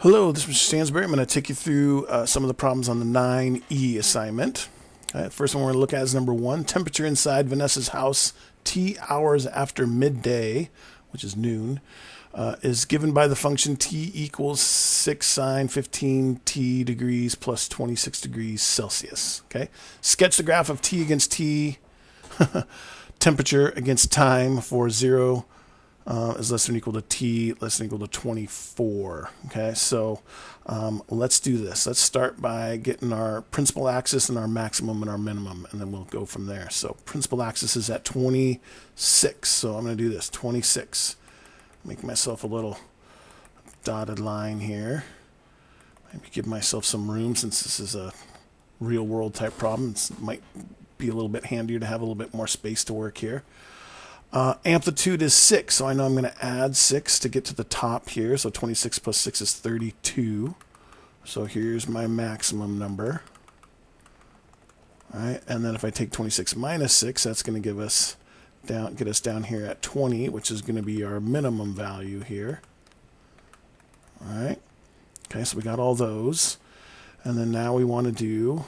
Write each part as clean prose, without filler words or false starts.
Hello, this is Mr. Stansbury. I'm going to take you through some of the problems on the 9E assignment. All right, first one we're going to look at is number 1. Temperature inside Vanessa's house T hours after midday, which is noon, is given by the function T equals 6 sine 15 T degrees plus 26 degrees Celsius. Okay, sketch the graph of T against T, temperature against time for 0 is less than or equal to T, less than or equal to 24. Okay, so let's do this. Let's start by getting our principal axis and our maximum and our minimum, and then we'll go from there. So principal axis is at 26. So I'm going to do this, 26. Make myself a little dotted line here. Maybe give myself some room since this is a real world type problem. It might be a little bit handier to have a little bit more space to work here. Amplitude is 6, so I know I'm going to add 6 to get to the top here. So 26 plus 6 is 32. So here's my maximum number. All right, and then if I take 26 minus 6, that's going to get us down here at 20, which is going to be our minimum value here. All right. Okay, so we got all those. And then now we want to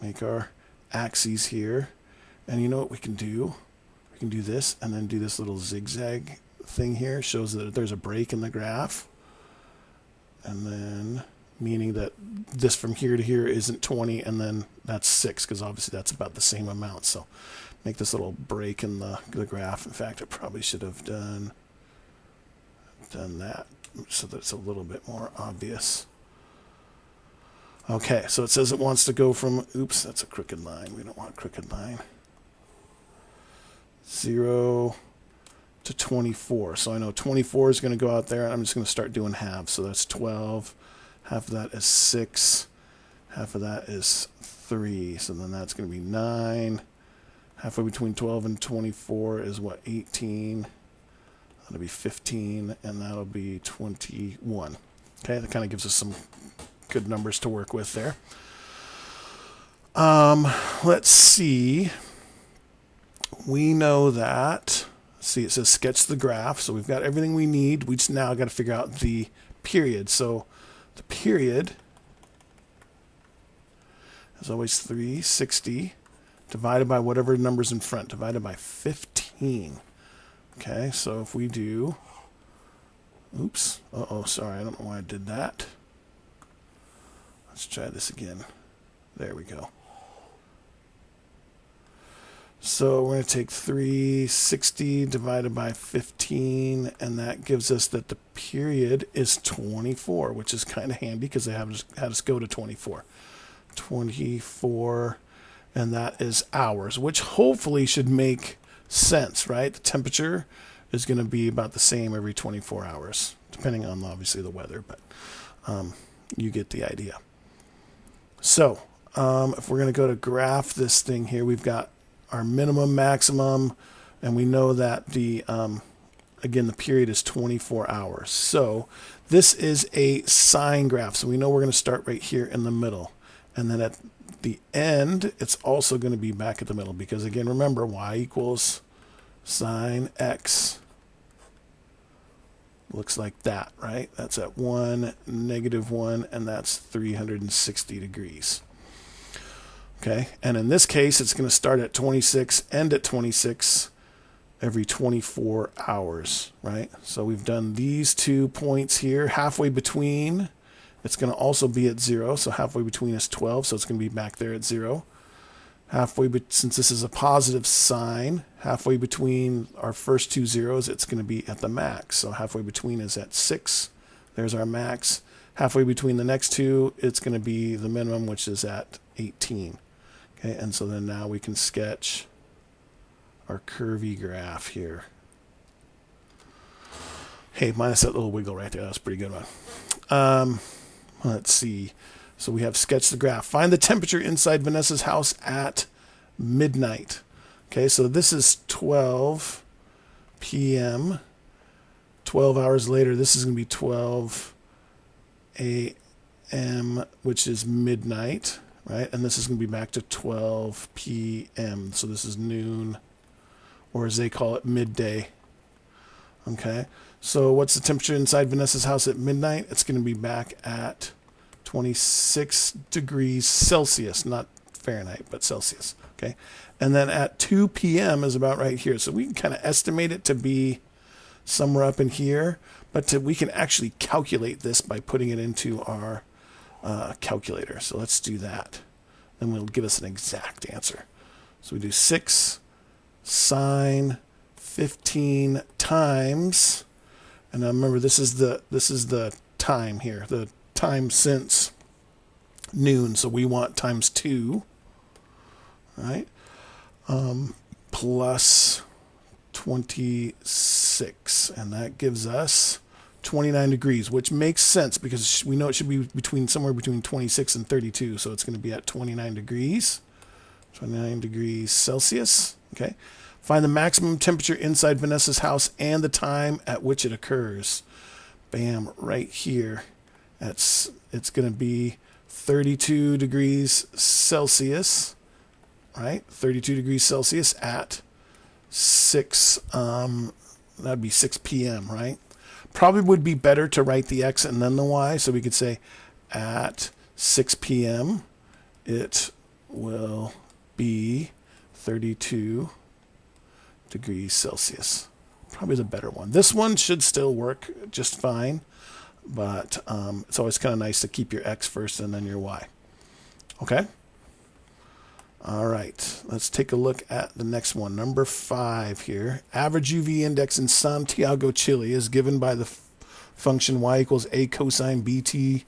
make our axes here. And you know what we can do? We can do this and then do this little zigzag thing here. Shows that there's a break in the graph. And then meaning that this from here to here isn't 20, and then that's 6, because obviously that's about the same amount. So make this little break in the graph. In fact, I probably should have done that so that it's a little bit more obvious. Okay, so it says it wants to go from, oops, that's a crooked line. We don't want a crooked line. 0 to 24. So I know 24 is going to go out there. I'm just going to start doing halves. So that's 12. Half of that is 6. Half of that is 3. So then that's going to be 9. Halfway between 12 and 24 is what? 18. That'll be 15. And that'll be 21. Okay, that kind of gives us some good numbers to work with there. Let's see. We know that, see, it says sketch the graph, so we've got everything we need. We just now got to figure out the period. So the period is always 360 divided by whatever number's in front, divided by 15. Okay, so if we do, oops, sorry, I don't know why I did that. Let's try this again. There we go. So we're going to take 360 divided by 15, and that gives us that the period is 24, which is kind of handy because they had us go to 24. 24, and that is hours, which hopefully should make sense, right? The temperature is going to be about the same every 24 hours, depending on obviously the weather, but you get the idea. So if we're going to go to graph this thing here, we've got our minimum, maximum, and we know that the again, the period is 24 hours. So this is a sine graph. So we know we're going to start right here in the middle. And then at the end, it's also going to be back at the middle because, again, remember, y equals sine x. Looks like that, right? That's at 1, -1, and that's 360 degrees. Okay, and in this case, it's going to start at 26, end at 26 every 24 hours, right? So we've done these 2 points here. Halfway between, it's going to also be at 0, so halfway between is 12, so it's going to be back there at 0. Halfway, since this is a positive sign, halfway between our first 2 zeros, it's going to be at the max. So halfway between is at 6. There's our max. Halfway between the next 2, it's going to be the minimum, which is at 18. Okay, and so then now we can sketch our curvy graph here. Hey, minus that little wiggle right there. That was a pretty good one. Let's see. So we have sketched the graph. Find the temperature inside Vanessa's house at midnight. Okay, so this is 12 p.m. 12 hours later, this is going to be 12 a.m., which is midnight. Right, and this is going to be back to 12 p.m. So this is noon, or as they call it, midday. Okay, So what's the temperature inside Vanessa's house at midnight? It's going to be back at 26 degrees Celsius, not Fahrenheit, but Celsius. Okay. And then at 2 p.m. is about right here. So we can kind of estimate it to be somewhere up in here, but we can actually calculate this by putting it into our calculator. So let's do that. Then it'll give us an exact answer. So we do 6 sine 15 times, and now remember this is the time here, the time since noon. So we want times 2, right? Plus 26, and that gives us 29 degrees, which makes sense because we know it should be somewhere between 26 and 32, so it's going to be at 29 degrees Celsius. Okay. Find the maximum temperature inside Vanessa's house and the time at which it occurs. Bam, right here. It's going to be 32 degrees Celsius, right? 32 degrees Celsius at 6, that'd be 6 p.m., right? Probably would be better to write the X and then the Y, so we could say at 6 p.m. it will be 32 degrees Celsius. Probably the better one. This one should still work just fine, but it's always kind of nice to keep your X first and then your Y. Okay? All right, let's take a look at the next one. Number 5 here. Average UV index in Santiago, Chile is given by the function y equals a cosine bt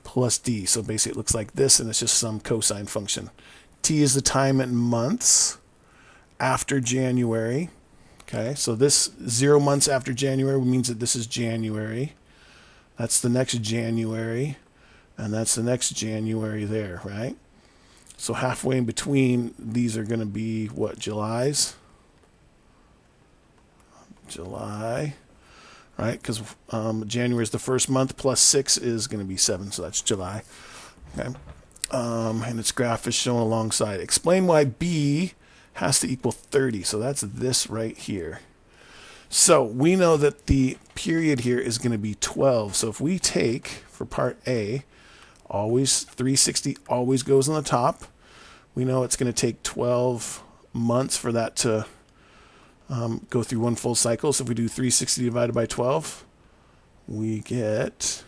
plus d. So basically it looks like this, and it's just some cosine function. T is the time in months after January. Okay, so this 0 months after January means that this is January. That's the next January, and that's the next January there, right? So halfway in between, these are going to be what, July's? July, right? Because January is the first month, plus 6 is going to be 7, so that's July. Okay. And its graph is shown alongside. Explain why B has to equal 30. So that's this right here. So we know that the period here is going to be 12. So if we take, for part A, always 360 always goes on the top. We know it's going to take 12 months for that to go through one full cycle. So if we do 360 divided by 12, we get,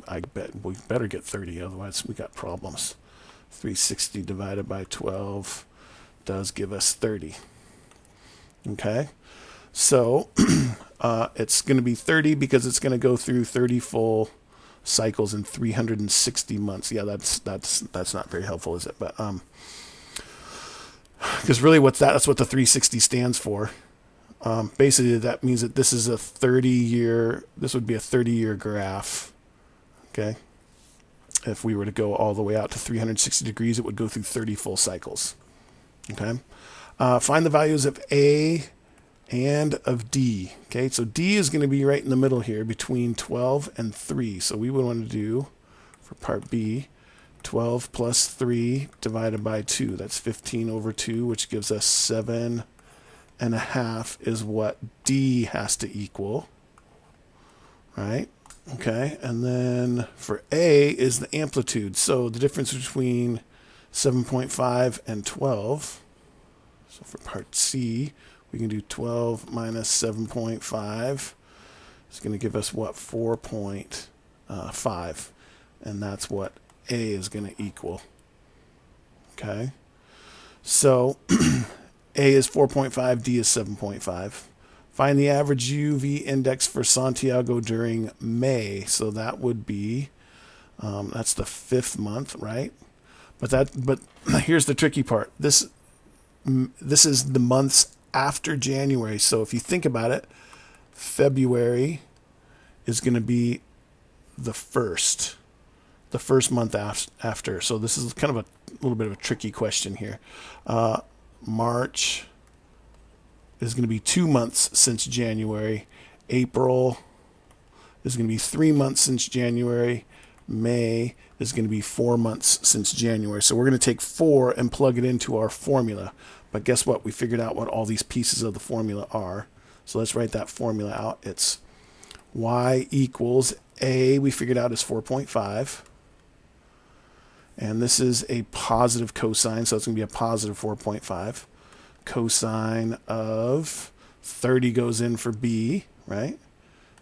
I bet we better get 30, otherwise we got problems. 360 divided by 12 does give us 30. Okay, so it's going to be 30 because it's going to go through 30 full cycles in 360 months. Yeah, that's not very helpful, is it? But because really that's what the 360 stands for. Basically that means that this is a 30-year, this would be a 30-year graph. Okay, if we were to go all the way out to 360 degrees, it would go through 30 full cycles. Okay, find the values of A and of D. Okay, so D is going to be right in the middle here between 12 and 3. So we would want to do, for part B, 12 plus 3 divided by 2. That's 15 over 2, which gives us 7.5 is what D has to equal. Right? Okay, and then for A is the amplitude. So the difference between 7.5 and 12. So for part C, we can do 12 minus 7.5. It's going to give us what? 4.5. And that's what A is going to equal. Okay. So A is 4.5, D is 7.5. Find the average UV index for Santiago during May. So that would be, that's the 5th month, right? But here's the tricky part. This is the months after January. So if you think about it, February is going to be the first month after. So this is kind of a little bit of a tricky question here. March is going to be 2 months since January. April is going to be 3 months since January. May is going to be 4 months since January. So we're going to take 4 and plug it into our formula. But guess what? We figured out what all these pieces of the formula are. So let's write that formula out. It's y equals A, we figured out is 4.5. And this is a positive cosine, so it's going to be a positive 4.5. Cosine of 30 goes in for B, right?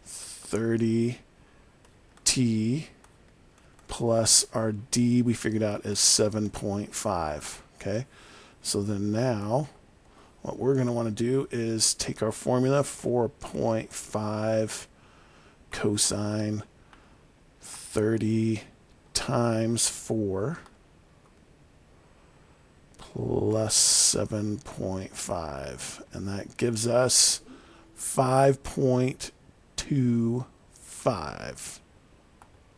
30t plus our D we figured out is 7.5. Okay, so then now what we're going to want to do is take our formula, 4.5 cosine 30 times 4 plus 7.5, and that gives us 5.25.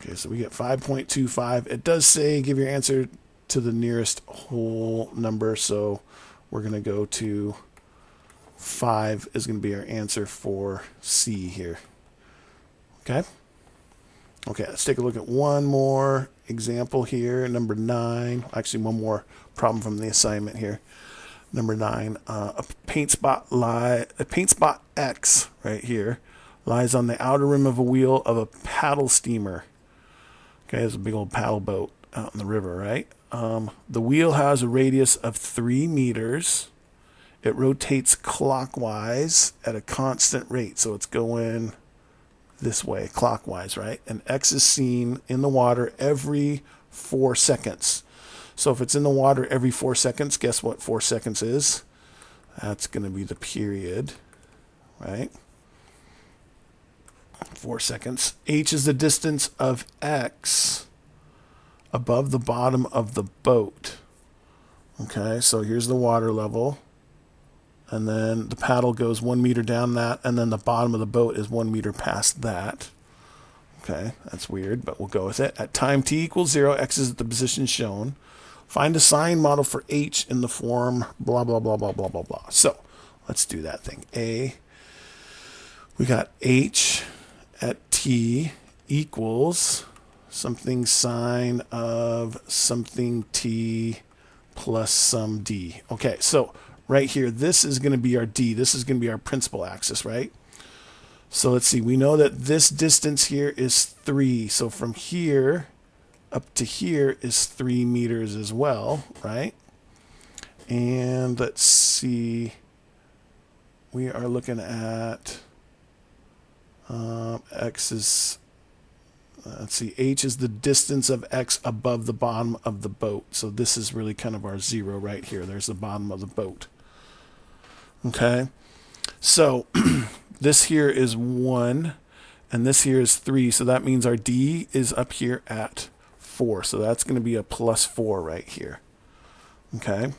Okay, so we get 5.25. It does say give your answer to the nearest whole number, so we're going to go to 5 is going to be our answer for C here. Okay? Okay, let's take a look at one more example here. Number 9. Actually, one more problem from the assignment here. Number 9. A paint spot X right here lies on the outer rim of a wheel of a paddle steamer. Okay, it's a big old paddle boat out in the river, right? The wheel has a radius of 3 meters. It rotates clockwise at a constant rate, so it's going this way, clockwise, right? And X is seen in the water every 4 seconds. So if it's in the water every 4 seconds, guess what 4 seconds is? That's going to be the period, right? 4 seconds. H is the distance of X above the bottom of the boat. Okay, so here's the water level. And then the paddle goes 1 meter down that, and then the bottom of the boat is 1 meter past that. Okay, that's weird, but we'll go with it. At time t equals 0, X is at the position shown. Find a sign model for H in the form blah, blah, blah, blah, blah, blah, blah. So let's do that thing. We got H at t equals something sine of something t plus some d. Okay, so right here, this is going to be our d. This is going to be our principal axis, right? So let's see. We know that this distance here is 3. So from here up to here is 3 meters as well, right? And let's see. We are looking at X is, let's see, H is the distance of X above the bottom of the boat. So this is really kind of our 0 right here. There's the bottom of the boat. Okay, so this here is 1, and this here is 3. So that means our D is up here at 4. So that's going to be a plus 4 right here. Okay,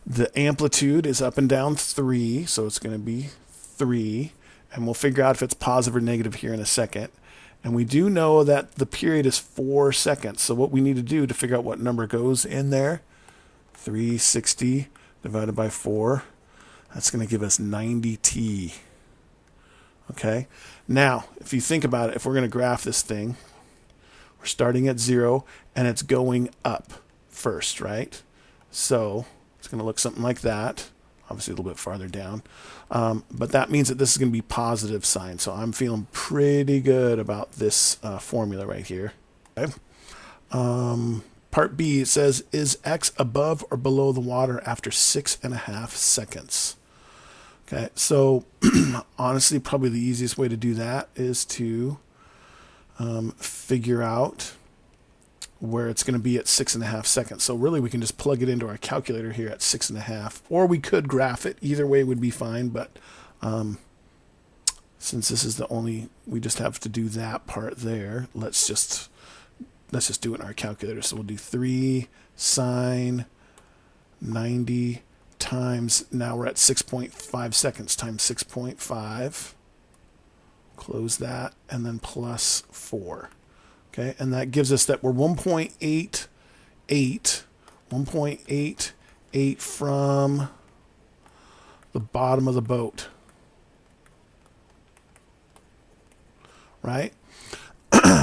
the amplitude is up and down 3. So it's going to be 3. And we'll figure out if it's positive or negative here in a second. And we do know that the period is 4 seconds. So what we need to do to figure out what number goes in there, 360 divided by 4, that's going to give us 90t. Okay? Now, if you think about it, if we're going to graph this thing, we're starting at 0, and it's going up first, right? So it's going to look something like that. Obviously a little bit farther down. But that means that this is going to be positive sign. So I'm feeling pretty good about this formula right here. Okay. Part B, it says, is X above or below the water after 6.5 seconds? Okay, so honestly, probably the easiest way to do that is to figure out where it's going to be at 6.5 seconds. So really we can just plug it into our calculator here at 6.5, or we could graph it. Either way would be fine, but since this is the only, we just have to do that part there, let's just do it in our calculator. So we'll do 3 sine 90 times, now we're at 6.5 seconds times 6.5, close that, and then plus 4. Okay, and that gives us that we're 1.88 from the bottom of the boat, right?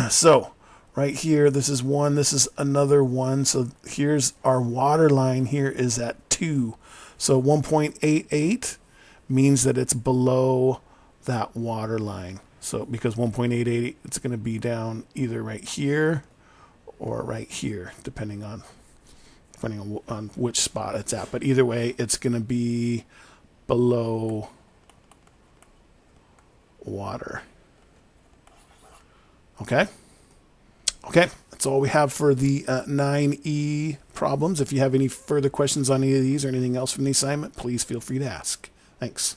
So right here, this is 1, this is another 1. So here's our water line here is at 2. So 1.88 means that it's below that water line. So because 1.88, it's going to be down either right here or right here, depending on which spot it's at. But either way, it's going to be below water. Okay? Okay, that's all we have for the 9E problems. If you have any further questions on any of these or anything else from the assignment, please feel free to ask. Thanks.